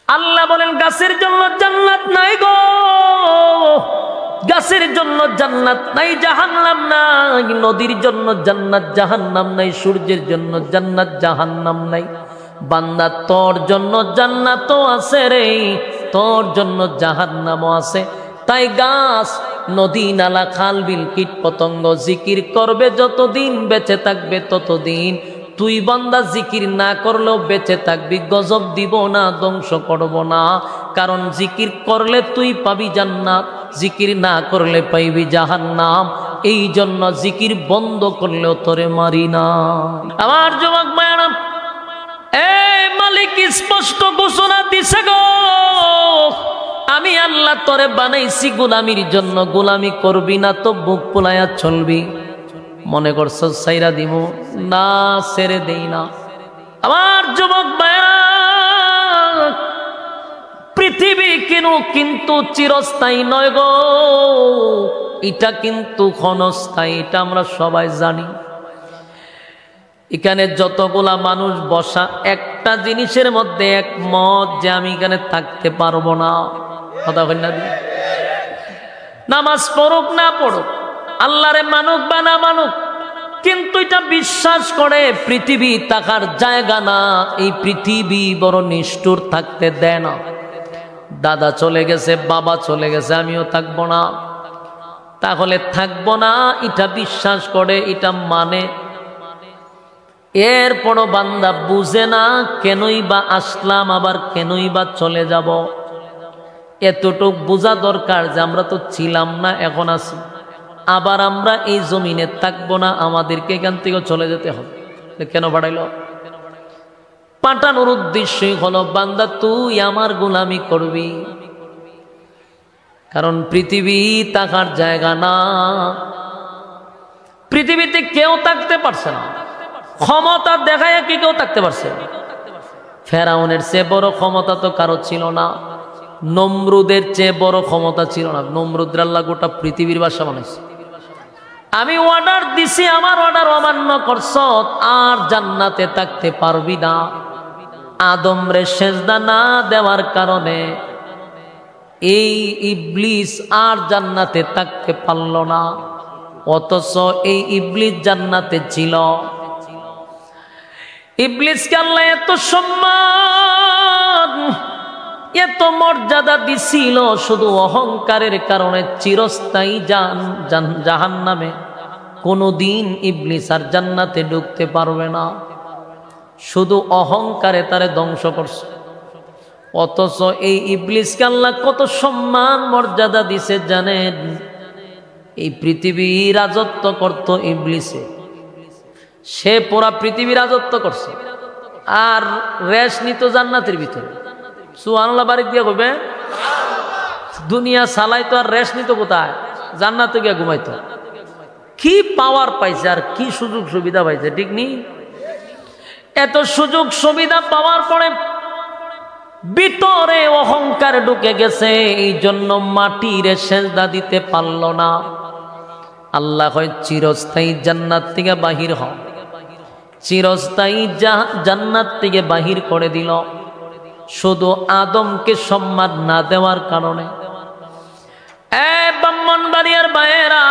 আল্লাহ বলেন গাছের জন্য জান্নাত নাই গো, গাছের জন্য জান্নাত নাই, জাহান্নাম নাই। নদীর জন্য জান্নাত জাহান্নাম নাই, সূর্যের জন্য জান্নাত জাহান্নাম নাই। বান্দা তোর জন্য জান্নাতও আছে রে, তোর জন্য জাহান্নামও আছে। তাই গাছ, নদী, নালা, খাল, বিল, কীট পতঙ্গ জিকির করবে যতদিন বেঁচে থাকবে ততদিন। তুই বান্দা জিকির না করলেও বেঁচে থাকবি, গজব দিব না, ধ্বংস করব না। কারণ জিকির করলে তুই পাবি জান্নাত, জিকির না করলে পাইবি জাহান্নাম। এই জন্য জিকির বন্ধ করলেও তোরে মারি না। আমার যুবক ভাইরা, এই মালিক স্পষ্ট ঘোষণা দিছে গো, আমি আল্লাহ তোরে বানাইছি গোলামির জন্য। গোলামি করবি না তো বুক ফুলাইয়া চলবি। মনে করছো সাইরা দিব না, ছেড়ে দেই না। আমার যুবক ভাইরা, পৃথিবী কিন্তু চিরস্থায়ী নয় গো, এটা কিন্তু ক্ষণস্থায়ী, এটা আমরা সবাই জানি। এখানে যতগুলা মানুষ বসা একটা জিনিসের মধ্যে একমত যে আমি এখানে থাকতে পারবো না। কথা বল না, নামাজ পড়ুক না পড়ুক, আল্লাহরে মানুক বা না মানুক, কিন্তু এটা বিশ্বাস করে পৃথিবী থাকার জায়গা না। এই পৃথিবী বড় নিষ্ঠুর, থাকতে দেয় না। দাদা চলে গেছে, বাবা চলে গেছে, আমিও থাকবো না, তাহলে থাকবো না, এটা বিশ্বাস করে, এটা মানে। এরপরও বান্দা বুঝে না কেনই বা আসলাম, আবার কেনই বা চলে যাব। এতটুক বোঝা দরকার যে আমরা তো ছিলাম না, এখন আছি, আবার আমরা এই জমিনে থাকবো না, আমাদেরকে এখান থেকে চলে যেতে হবে। কেন বাড়াইল? পাঠানোর উদ্দেশ্যই হলো বান্দা তুই আমার গোলামি করবি। কারণ পৃথিবী থাকার জায়গা না, পৃথিবীতে কেউ থাকতে পারছে না। ক্ষমতা দেখায় কি কেউ থাকতে পারছে? ফেরাউনের চেয়ে বড় ক্ষমতা তো কারো ছিল না, নমরুদের চেয়ে বড় ক্ষমতা ছিল না। নমরুদের আল্লাহ গোটা পৃথিবীর বাসা বানাইছে। আমি অর্ডার দিছি, আমার অর্ডার অমান্য করছ, আর জান্নাতে থাকতে পারবি না। আদম রে সেজদা না দেওয়ার কারণে এই ইবলিস আর জান্নাতে থাকতে পারল না, অথচ এই ইবলিস জান্নাতে ছিল। ইবলিসকে আল্লাহ এত সম্মান, এত মর্যাদা দিছিল শুধু অহংকারের কারণে। চিরস্থায়ী জাহান্নামে কোনোদিন ইবলিস আর জান্নাতে ঢুকতে পারবে না। শুধু অহংকারে তারে ধ্বংস করছে। অথচ এই ইবলিসকে আল্লাহ কত সম্মান মর্যাদা দিছে জানেন? এই পৃথিবী রাজত্ব করত ইবলিসে, সে পুরা পৃথিবী রাজত্ব করছে, আর রেশ নিত জান্নাতের ভিতরে। সুবহানাল্লাহ বাড়ি দিয়ে কইবে, দুনিয়া চালাইতো আর রেশ নিত কোথায়? জান্নাতে গিয়ে ঘুমাইতো। কি পাওয়ার পাইছে আর কি সুযোগ সুবিধা পাইছে, ঠিক নেই? এত সুযোগ সুবিধা পাওয়ার পরে ভিতরে অহংকার ঢুকে গেছে, এই জন্য মাটির সেজদা দিতে পারল না। আল্লাহ হয় চিরস্থায়ী জান্নাত থেকে বাহির হ, চিরস্থায়ী জান্নাত থেকে বাহির করে দিল শুধু আদমকে সম্মান না দেওয়ার কারণে। ব্রাহ্মণবাড়িয়ার ভাইয়েরা,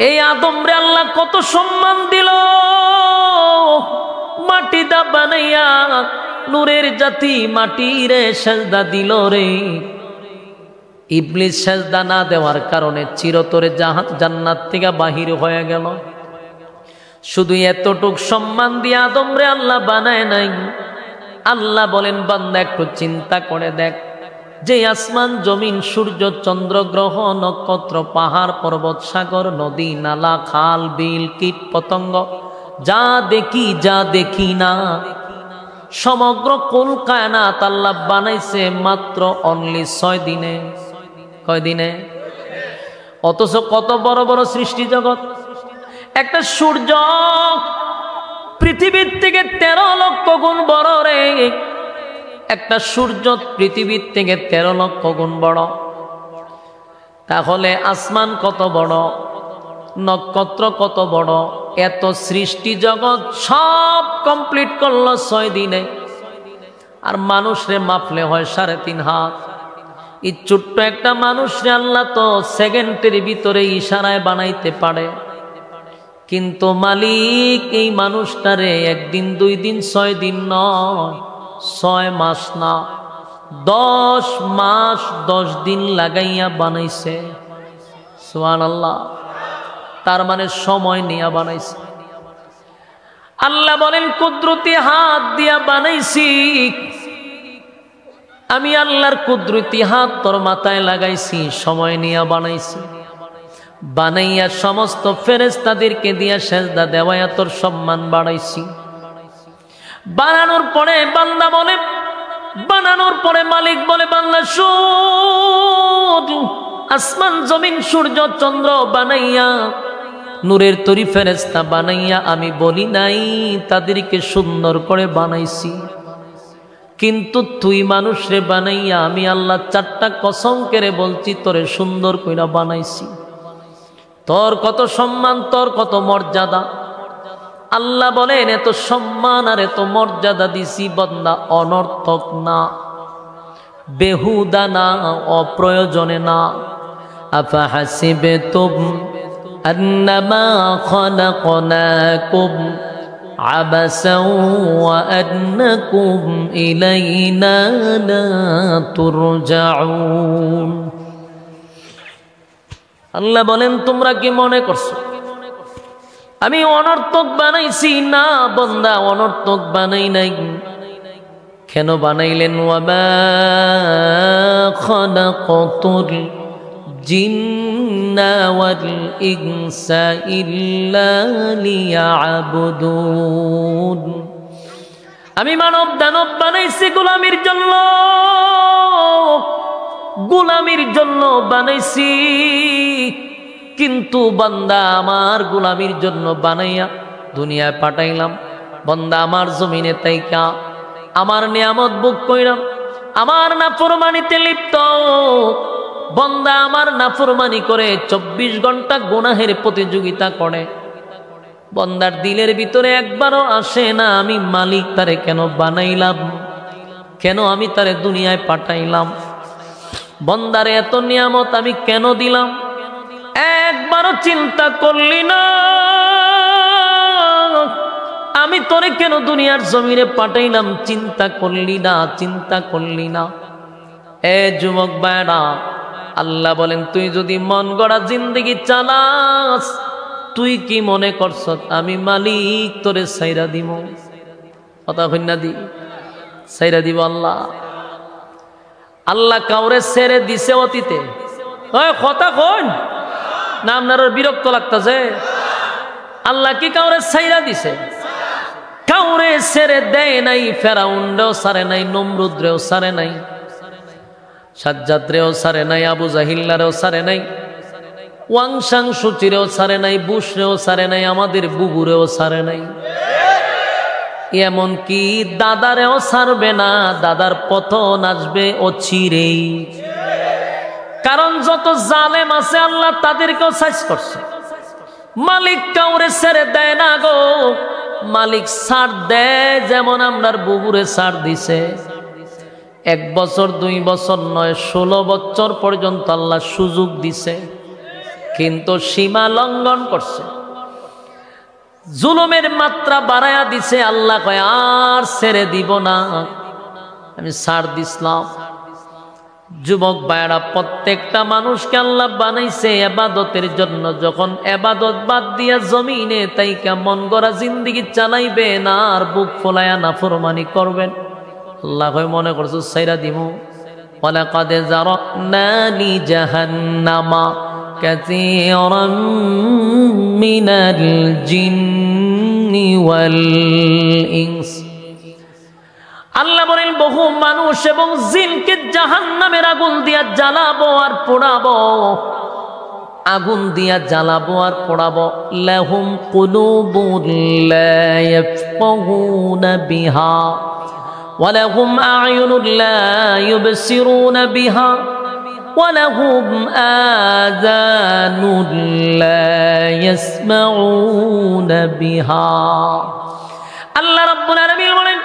এই আদম রে আল্লাহ কত সম্মান দিল, মাটি দা বানাইয়া নূরের জাতি মাটিরে সেজদা দিল রে। ইবলিস সেজদা না দেওয়ার কারণে চিরতরে জান্নাত থেকে বাহির হয়ে গেল। শুধু এতটুক সম্মান দিয়ে আদম রে আল্লাহ বানায় নাই। আল্লাহ বলেন, বান্দা একটু চিন্তা করে দেখ, যে আসমান জমিন সূর্য চন্দ্র গ্রহ নক্ষত্র পাহাড় পর্বত সাগর নদী নালা খাল বিল কীট পতঙ্গ যা দেখি যা দেখি না, সমগ্র কুল কায়নাত আল্লাহ বানাইছে মাত্র অনলি 6 দিনে। কয় দিনে? অথচ কত বড় বড় সৃষ্টি জগৎ। একটা সূর্য পৃথিবীর থেকে 13 লক্ষ গুণ বড় রে। একটা সূর্য পৃথিবীর থেকে 13 লক্ষ গুণ বড়। তাহলে আসমান কত বড়, নক্ষত্র কত বড়, এত সৃষ্টি জগৎ সব কমপ্লিট করলো 6 দিনে। আর মানুষরে মাপলে হয় 3.5 হাত। এই ছোট্ট একটা মানুষরে আল্লাহ তো সেকেন্ডের ভিতরে ইশারায় বানাইতে পারে, কিন্তু মালিক এই মানুষটারে 1 দিন 2 দিন 6 দিন নয়, 6 মাস না 10 মাস 10 দিন লাগাইয়া বানাইছে। সুবহানাল্লাহ। তার মানে সময় নিয়ে বানাইছে। আল্লাহ বলেন কুদরতি হাত দিয়া বানাইছি, আমি আল্লাহর কুদরতি হাত তোর মাথায় লাগাইছি, সময় নিয়ে বানাইছি। বানাইয়া সমস্ত ফেরেশতাদেরকে দিয়া সেজদা দেওয়ায়া তোর সম্মান বাড়াইছি। বানানোর পরে বান্দা বলে, বানানোর পরে মালিক বলে, বান্দা শুধু আসমান জমিন সূর্য চন্দ্র বানাইয়া নূরের তরি ফেরেশতা বানাইয়া আমি বলি নাই তাদেরকে সুন্দর করে বানাইছি, কিন্তু তুই মানুষরে বানাইয়া আমি আল্লাহ 4টা কসম করে বলছি তোরে সুন্দর কইরা বানাইছি। তোর কত সম্মান, তোর কত মর্যাদা। আল্লাহ বলেন এত সম্মান আর এত মর্যাদা দিছি বান্দা অনর্থক না, বেহুদা না, অপ্রয়োজনে না। আফা হাসিবতুম আন্নামা খালাকনাকুম আবাসাও ওয়া আন্নাকুম ইলাইনা লা তুরজাউন। আল্লাহ বলেন তোমরা কি মনে করছো আমি অনর্থক বানাইছি? না বান্দা, অনর্থক বানাই নাই। কেন বানাইলেন? ওয়ামা খালাকতুল জিন্না ওয়াল ইনসা ইল্লা লিয়াবুদুন। আমি মানব দানব বানাইছি গোলামির জন্য, গোলামির জন্য বানাইছি। কিন্তু বান্দা আমার গোলামির জন্য বানাইয়া দুনিয়ায় পাঠাইলাম। বান্দা আমার জমিনে তাইকা আমার নিয়ামত ভোগ কইরাম, আমার নাফরমানিতে লিপ্ত। বান্দা আমার নাফরমানি করে 24 ঘন্টা গুনাহের প্রতিযোগিতা করে। বান্দার দিলের ভিতরে একবারও আসে না আমি মালিক তারে কেন বানাইলাম, কেন আমি তারে দুনিয়ায় পাঠাইলাম, বান্দারে এত নিয়ামত আমি কেন দিলাম। একবারও চিন্তা করলি না আমি তোরে কেন দুনিয়ার জমিনে পাঠাইলাম, চিন্তা করলি না, চিন্তা করলি না। এ যুবক ভাইরা, আল্লাহ বলেন তুই যদি মন গড়া জিন্দেগি চালাস, তুই কি মনে করছ আমি মালিক তোরে সাইরা দিব? কথা কইনা দি সাইরা দিব আল্লাহ? আল্লাহ কাউরে ছেড়ে দিছে অতীতে? কথা কন না, আপনার বিরক্ত লাগতেছে? আল্লাহ কি কাউরে ছাইরা দিছে? কাউরে ছেড়ে দেয় নাই। ফেরাউনরেও ছাড়ে নাই, নমরুদরেও ছাড়ে নাই, সাজ্জাদরেও ছাড়ে নাই, আবু জাহিল্লারেও ছাড়ে নাই, ওয়াংশাং সুচিরেও ছাড়ে নাই, বুশরেও ছাড়ে নাই, আমাদের বুবুরেও ছাড়ে নাই। এমন কি দাদারেও ছাড়বে না, দাদার পতন আসবে অচিরেই। কারণ যত জালেম আছে আল্লাহ তাদেরকেও সাইজ করছে। মালিক কাউরে ছেড়ে দেয় না গো, মালিক ছাড় দেয়। যেমন আমরার বুবুরে ছাড় দিছে 1 বছর 2 বছর নয় 16 বছর পর্যন্ত আল্লাহ সুযোগ দিছে, কিন্তু সীমা লঙ্ঘন করছে, জুলুমের মাত্রা বাড়ায়া দিছে। আল্লাহ কয় আর ছেড়ে দিব না, আমি ছাড় দিছিলাম। যুবক ভাইরা, প্রত্যেকটা মানুষকে আল্লাহ বানাইছে ইবাদতের জন্য। যখন ইবাদত বাদ দিয়া জমিনে তাইকা মন গড়া জিন্দেগি চালাইবে না আর বুক ফোলায়া নাফরমানি করবেন, আল্লাহ কয় মনে করছো ছাইরা দিমু? ওয়ালাকাদ যারানা লি জাহান্নামা কাসীরাম মিনাল জিন্নি ওয়াল ইনস। আল্লাহ বলেন বহু মানুষ এবং জিনকে জাহান্নামের আগুন দিয়া জ্বালাবো আর পোড়াবো, আগুন দিয়া জ্বালাবো আর পোড়াবো। লাহুম কুলুবুন লা ইয়াফকাহুনা বিহা ওয়া লাহুম আ'য়ুনুন লা ইউবসিরুনা বিহা ওয়া লাহুম আযানুন লা ইয়াসমাউনা বিহা। আল্লাহ রাব্বুল আলামিন বলেন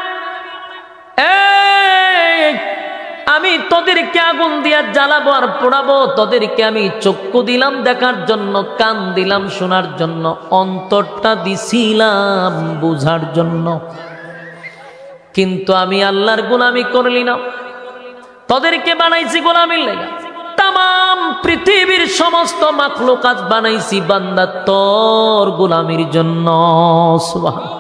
আমি তোদেরকে আগুন দিয়া জ্বালাবো আর পোড়াবো, তোদেরকে আমি চক্ষু দিলাম দেখার জন্য, কান দিলাম শোনার জন্য, অন্তরটা দিছিলাম বুঝার জন্য, কিন্তু আমি আল্লাহর গোলামি করলি না। তোদেরকে বানাইছি গোলামির লেগা, তাম পৃথিবীর সমস্ত মাখলুকাত বানাইছি বান্দা তোর গোলামির জন্য। সুবহান।